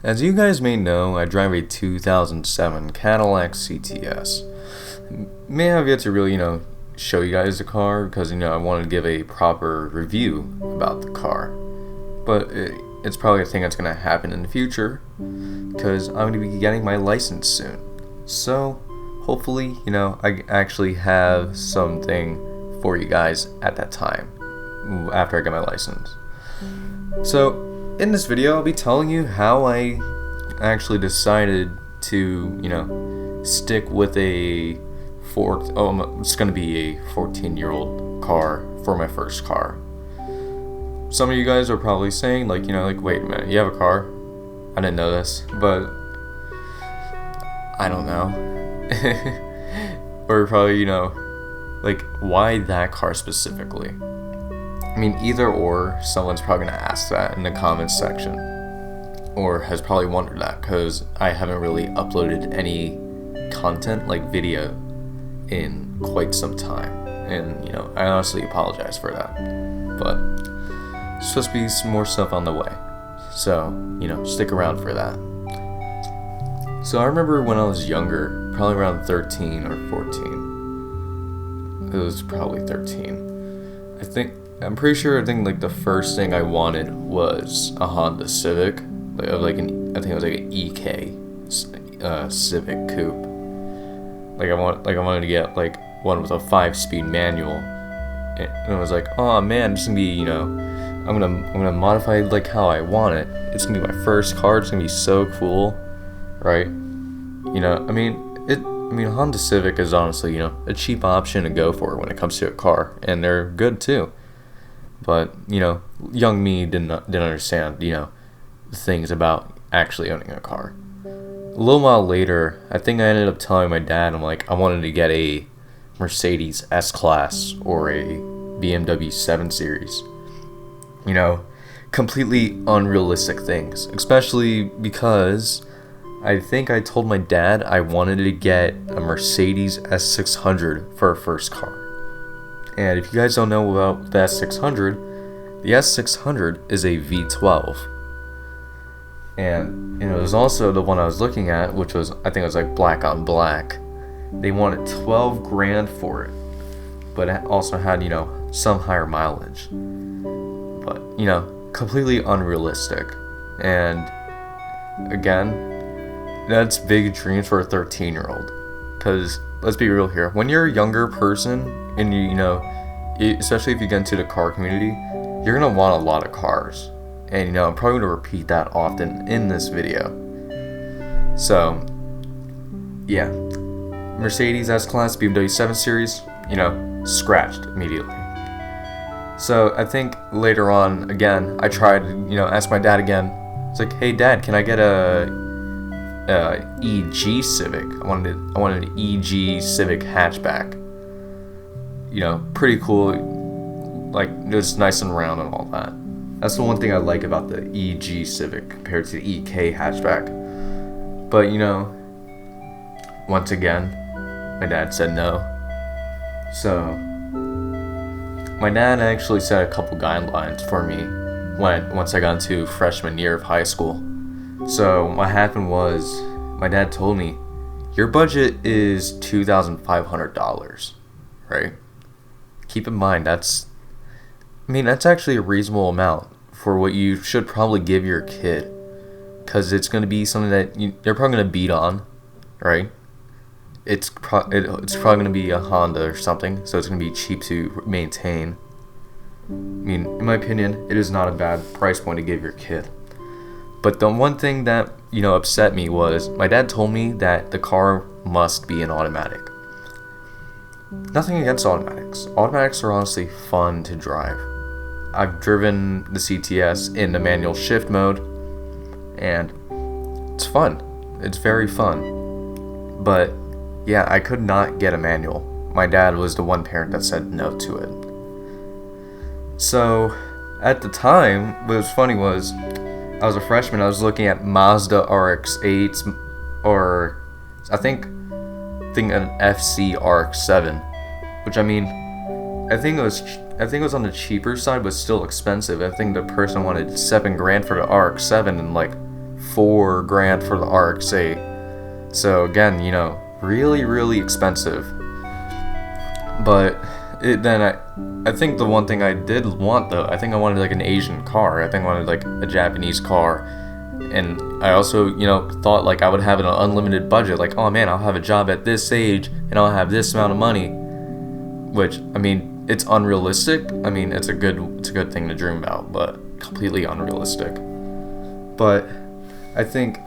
As you guys may know, I drive a 2007 Cadillac CTS. May have yet to really, show you guys the car because, I wanted to give a proper review about the car. But it's probably a thing that's going to happen in the future because I'm going to be getting my license soon. So, hopefully, I actually have something for you guys at that time after I get my license. So, in this video, I'll be telling you how I actually decided to, stick with it's going to be a 14-year-old car for my first car. Some of you guys are probably saying, wait a minute, you have a car? I didn't know this, but I don't know. Or probably, why that car specifically? I mean, either or, someone's probably going to ask that in the comments section. Or has probably wondered that, because I haven't really uploaded any content, like video, in quite some time. And, I honestly apologize for that. But, there's supposed to be some more stuff on the way. So, stick around for that. So, I remember when I was younger, probably around 13 or 14. It was probably 13. I'm pretty sure the first thing I wanted was a Honda Civic, I think it was an EK Civic Coupe. I wanted to get one with a 5-speed manual, and I was like, oh man, it's gonna be I'm gonna modify it how I want it. It's gonna be my first car. It's gonna be so cool, right? Honda Civic is honestly a cheap option to go for when it comes to a car, and they're good too. But, young me didn't understand, the things about actually owning a car. A little while later, I think I ended up telling my dad, I wanted to get a Mercedes S-Class or a BMW 7 Series. Completely unrealistic things. Especially because I think I told my dad I wanted to get a Mercedes S600 for our first car. And if you guys don't know about the S600, the S600 is a V12. And it was also the one I was looking at, which was, I think it was black on black. They wanted $12,000 for it. But it also had, some higher mileage. But, completely unrealistic. And, again, that's big dreams for a 13-year-old. Because, let's be real here, when you're a younger person, and especially if you get into the car community, you're going to want a lot of cars. And, I'm probably going to repeat that often in this video. So, yeah. Mercedes S-Class, BMW 7 Series, scratched immediately. So, I think later on, again, I tried, ask my dad again. It's like, hey, Dad, can I get a EG Civic? I wanted an EG Civic hatchback. Pretty cool, just nice and round and all that. That's the one thing I like about the EG Civic compared to the EK hatchback. But, once again, my dad said no. So, my dad actually set a couple guidelines for me once I got into freshman year of high school. So, what happened was, my dad told me, your budget is $2,500, right? Keep in mind, that's actually a reasonable amount for what you should probably give your kid. Because it's going to be something that you're probably going to beat on, right? It's probably going to be a Honda or something, so it's going to be cheap to maintain. In my opinion, it is not a bad price point to give your kid. But the one thing that, upset me was my dad told me that the car must be an automatic. Nothing against automatics. Automatics are honestly fun to drive. I've driven the CTS in the manual shift mode, and it's fun. It's very fun. But, yeah, I could not get a manual. My dad was the one parent that said no to it. So, at the time, what was funny was, I was a freshman, I was looking at Mazda RX-8s, or I think an FC RX-7, which I think it was on the cheaper side, but still expensive. I think the person wanted $7,000 for the RX-7 and $4,000 for the RX-8. So again, really, really expensive. But I think the one thing I did want though, I think I wanted like an Asian car. I think I wanted like a Japanese car. And I also, thought like I would have an unlimited budget. Like, oh man, I'll have a job at this age and I'll have this amount of money. Which, it's unrealistic. It's a good thing to dream about, but completely unrealistic. But I think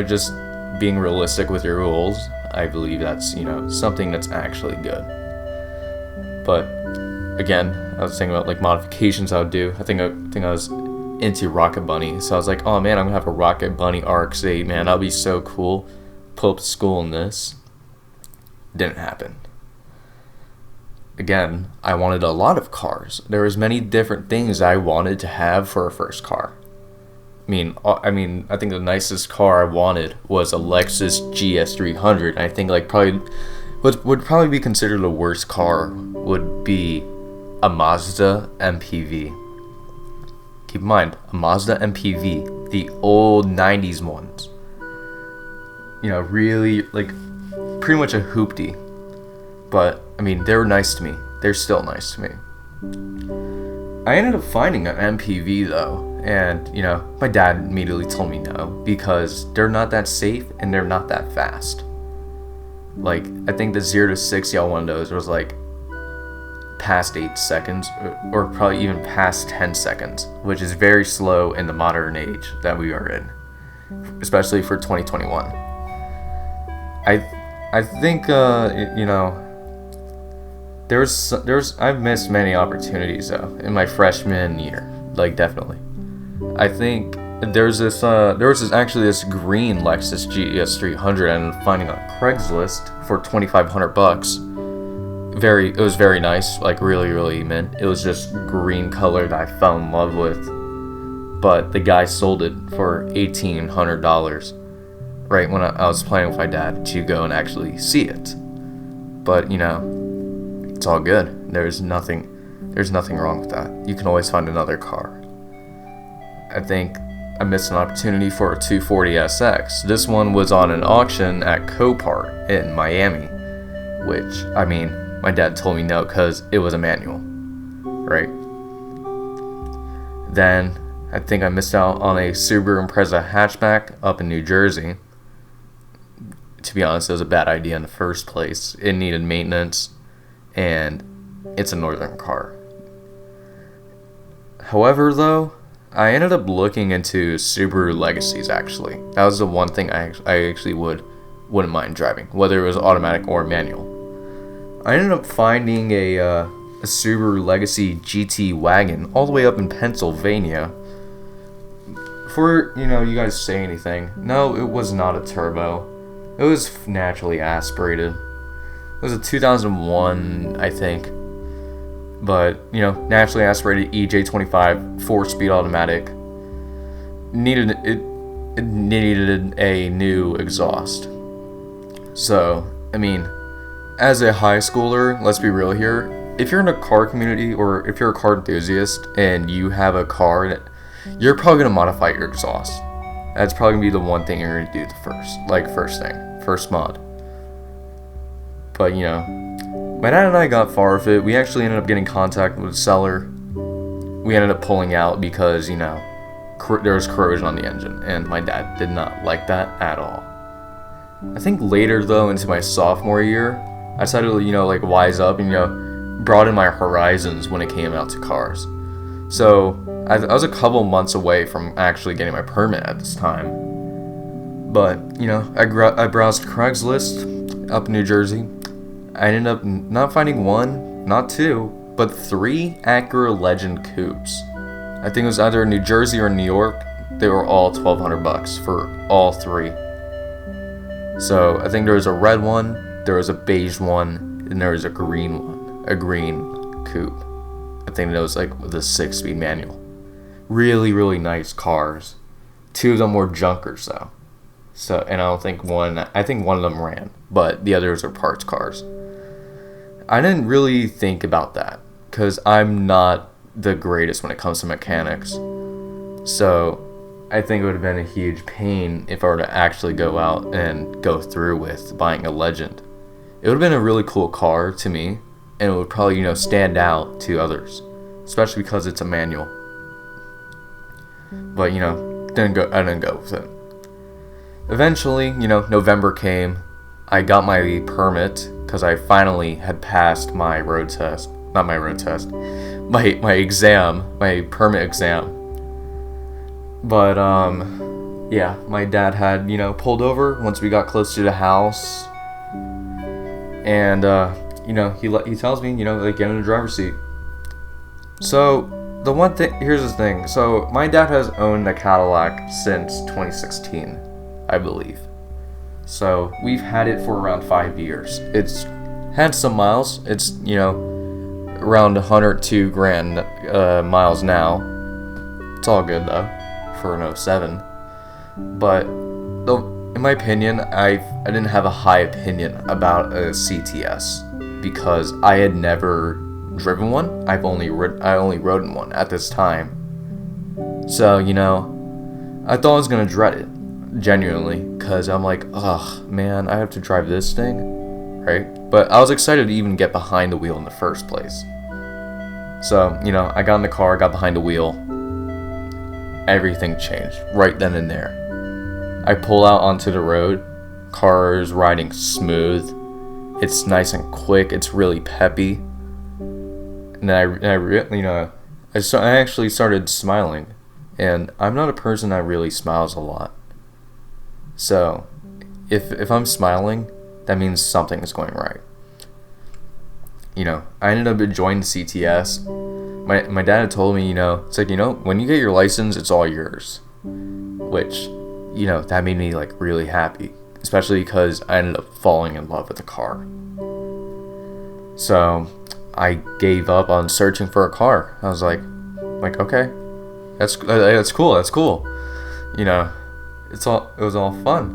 just being realistic with your goals, I believe that's, something that's actually good. But again, I was thinking about like modifications I would do. I think I was into Rocket Bunny, so I was like, oh man, I'm gonna have a Rocket Bunny RX-8, man, that'll be so cool. Pull up to school in this. Didn't happen. Again, I wanted a lot of cars. There was many different things I wanted to have for a first car. I think the nicest car I wanted was a Lexus GS300. I think like probably would probably be considered the worst car would be a Mazda MPV. Keep in mind, a Mazda MPV, the old 90s ones. Really like pretty much a hoopty. But they were nice to me. They're still nice to me. I ended up finding an MPV though. And, my dad immediately told me no, because they're not that safe and they're not that fast. Like, I think the 0 to 60 on one of those was like past 8 seconds, or probably even past 10 seconds, which is very slow in the modern age that we are in, especially for 2021. I think, I've missed many opportunities though in my freshman year, like definitely. I think there was this green Lexus GS300 I ended up finding on Craigslist for $2,500. It was very nice, like really, really mint. It was just green color that I fell in love with, but the guy sold it for $1,800 right when I was planning with my dad to go and actually see it. But it's all good. There's nothing wrong with that. You can always find another car. I think I missed an opportunity for a 240SX. This one was on an auction at Copart in Miami, which, my dad told me no because it was a manual, right? Then I think I missed out on a Subaru Impreza hatchback up in New Jersey. To be honest, it was a bad idea in the first place. It needed maintenance, and it's a northern car. However, though, I ended up looking into Subaru Legacies, actually. That was the one thing I actually wouldn't mind driving, whether it was automatic or manual. I ended up finding a Subaru Legacy GT wagon all the way up in Pennsylvania. Before, you guys say anything, no, it was not a turbo. It was naturally aspirated. It was a 2001, I think. But, naturally aspirated EJ25 4-speed automatic. It needed a new exhaust. So, as a high schooler, let's be real here. If you're in a car community or if you're a car enthusiast and you have a car, you're probably going to modify your exhaust. That's probably going to be the one thing you're going to do first mod. But, my dad and I got far with it. We actually ended up getting contact with the seller. We ended up pulling out because, there was corrosion on the engine, and my dad did not like that at all. I think later, though, into my sophomore year, I decided to, wise up and, broaden my horizons when it came out to cars. So, I was a couple months away from actually getting my permit at this time. But, I browsed Craigslist up in New Jersey. I ended up not finding one, not two, but 3 Acura Legend coupes. I think it was either in New Jersey or New York. They were all $1,200 for all 3. So I think there was a red one, there was a beige one, and there was a green one, a green coupe. I think that was like with a 6-speed manual. Really, really nice cars. 2 of them were junkers though. So, and I think one of them ran, but the others are parts cars. I didn't really think about that because I'm not the greatest when it comes to mechanics. So I think it would have been a huge pain if I were to actually go out and go through with buying a Legend. It would have been a really cool car to me, and it would probably, stand out to others, especially because it's a manual. But, I didn't go with it. Eventually, November came. I got my permit because I finally had passed my road test. Not my road test. My exam, my permit exam. But, yeah, my dad had, pulled over once we got close to the house. And, he tells me, like, get in the driver's seat. So, here's the thing. So, my dad has owned a Cadillac since 2016, I believe. So, we've had it for around 5 years. It's had some miles. It's, around 102 grand miles now. It's all good, though, for an 07. But, in my opinion, I didn't have a high opinion about a CTS because I had never driven one. I only rode in one at this time. So, I thought I was gonna dread it, genuinely, because I'm like, ugh, man, I have to drive this thing, right? But I was excited to even get behind the wheel in the first place. So, I got in the car, got behind the wheel. Everything changed right then and there. I pull out onto the road, car is riding smooth. It's nice and quick. It's really peppy. And I actually started smiling. And I'm not a person that really smiles a lot. So, if I'm smiling, that means something is going right. I ended up enjoying the CTS. My dad had told me, it's like, when you get your license, it's all yours. Which, that made me, like, really happy. Especially because I ended up falling in love with the car. So, I gave up on searching for a car. I was like, okay, that's cool. It was all fun.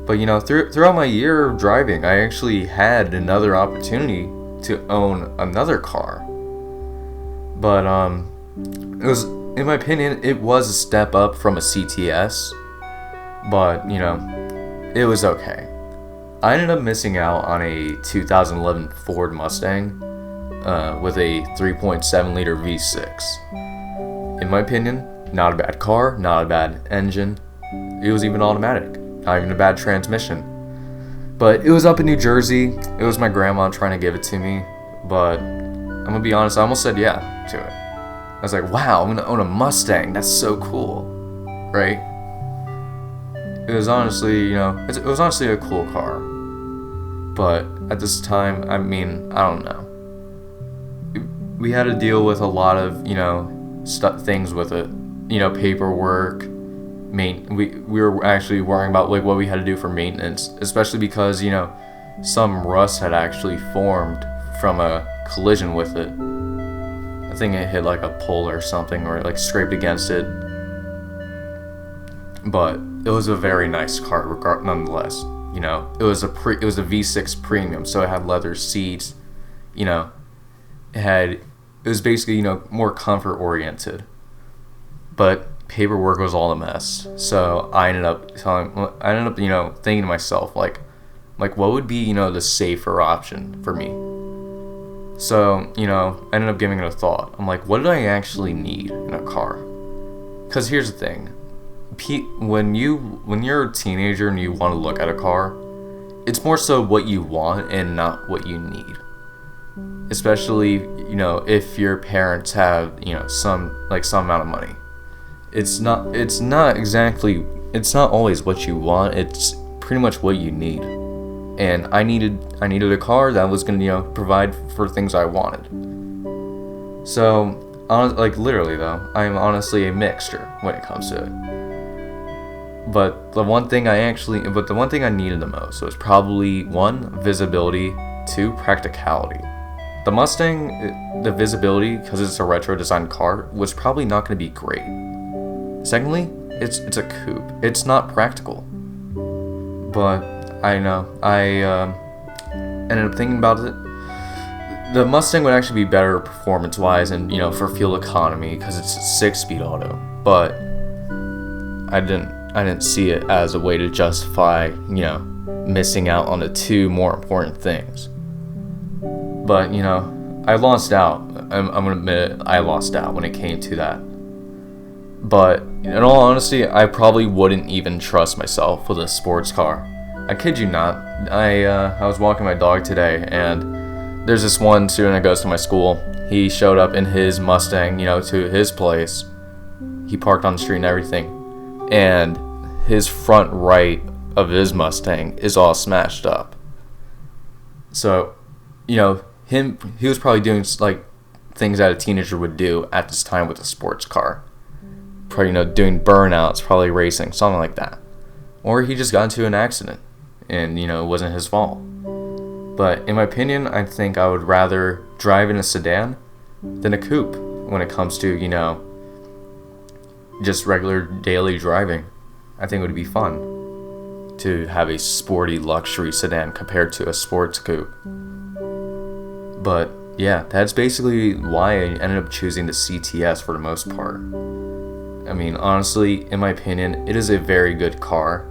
But throughout my year of driving, I actually had another opportunity to own another car. But it was, in my opinion, it was a step up from a CTS. But it was okay. I ended up missing out on a 2011 Ford Mustang with a 3.7 liter V6. In my opinion, not a bad car, not a bad engine. It was even automatic, not even a bad transmission. But it was up in New Jersey. It was my grandma trying to give it to me. But I'm gonna be honest, I almost said yeah to it. I was like, wow, I'm gonna own a Mustang. That's so cool, right? It was honestly, it was honestly a cool car. But at this time, I mean, I don't know. We had to deal with a lot of, things with it. Paperwork. We were actually worrying about like what we had to do for maintenance, especially because, some rust had actually formed from a collision with it. I think it hit like a pole or something, or like scraped against it. But it was a very nice car, nonetheless. It was a V6 premium, so it had leather seats. It was basically more comfort oriented. But paperwork was all a mess. So I ended up thinking to myself like what would be the safer option for me. So I ended up giving it a thought. I'm like, what do I actually need in a car? Because here's the thing. When you're a teenager and you want to look at a car, it's more so what you want and not what you need. Especially, if your parents have, some amount of money. It's not always what you want, it's pretty much what you need. And I needed a car that was going to, provide for things I wanted. So, literally though, I'm honestly a mixture when it comes to it. But the one thing I needed the most was probably 1, visibility, 2, practicality. The Mustang, the visibility, because it's a retro designed car, was probably not going to be great. Secondly, it's a coupe. It's not practical. But I know, I ended up thinking about it. The Mustang would actually be better performance-wise and, for fuel economy because it's a 6-speed auto. But I didn't see it as a way to justify, missing out on the two more important things. But, I lost out. I'm gonna admit it, I lost out when it came to that. But in all honesty, I probably wouldn't even trust myself with a sports car. I kid you not. I was walking my dog today, and there's this one student that goes to my school. He showed up in his Mustang, to his place. He parked on the street and everything, and his front right of his Mustang is all smashed up. So, he was probably doing like things that a teenager would do at this time with a sports car. Probably, doing burnouts, probably racing, something like that. Or he just got into an accident and, it wasn't his fault. But in my opinion, I think I would rather drive in a sedan than a coupe when it comes to, just regular daily driving. I think it would be fun to have a sporty luxury sedan compared to a sports coupe. But yeah, that's basically why I ended up choosing the CTS for the most part. I mean, honestly, in my opinion, it is a very good car.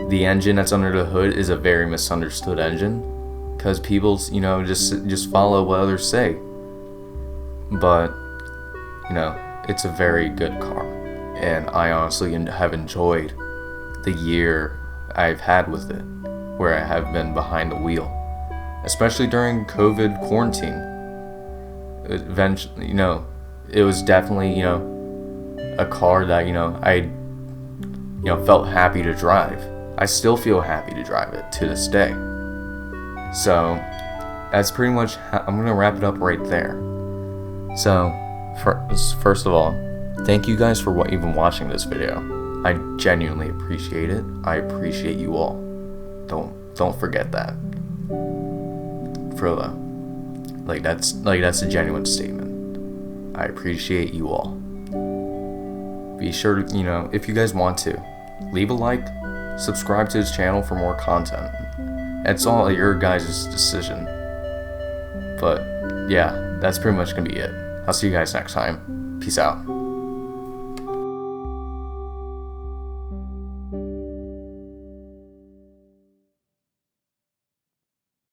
The engine that's under the hood is a very misunderstood engine, because people, just follow what others say. But, it's a very good car, and I honestly have enjoyed the year I've had with it, where I have been behind the wheel, especially during COVID quarantine. Eventually, it was definitely, a car that, I felt happy to drive. I still feel happy to drive it to this day. So, that's pretty much I'm going to wrap it up right there. So, first of all, thank you guys for even watching this video. I genuinely appreciate it. I appreciate you all. Don't forget that. For that's a genuine statement. I appreciate you all. Be sure to, if you guys want to, leave a like, subscribe to this channel for more content. It's all your guys' decision. But yeah, that's pretty much gonna be it. I'll see you guys next time. Peace out.